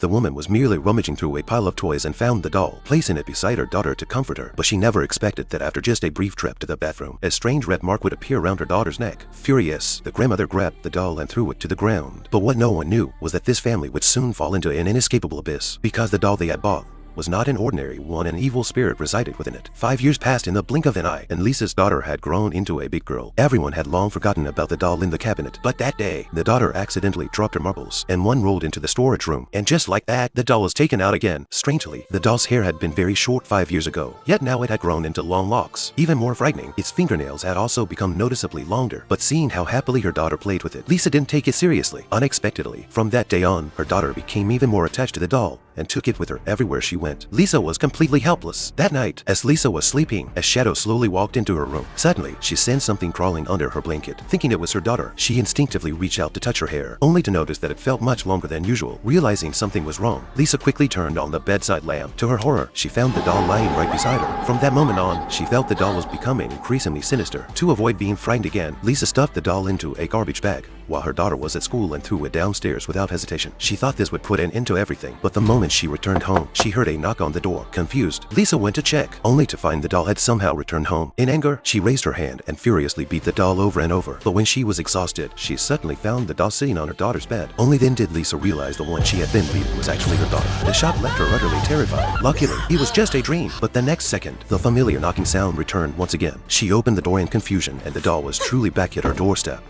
The woman was merely rummaging through a pile of toys and found the doll, placing it beside her daughter to comfort her. But she never expected that after just a brief trip to the bathroom, a strange red mark would appear around her daughter's neck. Furious, the grandmother grabbed the doll and threw it to the ground. But what no one knew was that this family would soon fall into an inescapable abyss, because the doll they had bought was not an ordinary one. An evil spirit resided within it. 5 years passed in the blink of an eye, and Lisa's daughter had grown into a big girl. Everyone had long forgotten about the doll in the cabinet, but that day, the daughter accidentally dropped her marbles, and one rolled into the storage room. And just like that, the doll was taken out again. Strangely, the doll's hair had been very short 5 years ago, yet now it had grown into long locks. Even more frightening, its fingernails had also become noticeably longer. But seeing how happily her daughter played with it, Lisa didn't take it seriously. Unexpectedly, from that day on, her daughter became even more attached to the doll and took it with her everywhere she went. Lisa was completely helpless. That night, as Lisa was sleeping, a shadow slowly walked into her room. Suddenly, she sensed something crawling under her blanket. Thinking it was her daughter, she instinctively reached out to touch her hair, only to notice that it felt much longer than usual. Realizing something was wrong, Lisa quickly turned on the bedside lamp. To her horror, she found the doll lying right beside her. From that moment on, she felt the doll was becoming increasingly sinister. To avoid being frightened again, Lisa stuffed the doll into a garbage bag while her daughter was at school and threw it downstairs without hesitation. She thought this would put an end to everything, but the moment she returned home, she heard a knock on the door. Confused, Lisa went to check, only to find the doll had somehow returned home. In anger, she raised her hand and furiously beat the doll over and over. But when she was exhausted, she suddenly found the doll sitting on her daughter's bed. Only then did Lisa realize the one she had been beating was actually her daughter. The shock left her utterly terrified. Luckily, it was just a dream. But the next second, the familiar knocking sound returned once again. She opened the door in confusion, and the doll was truly back at her doorstep.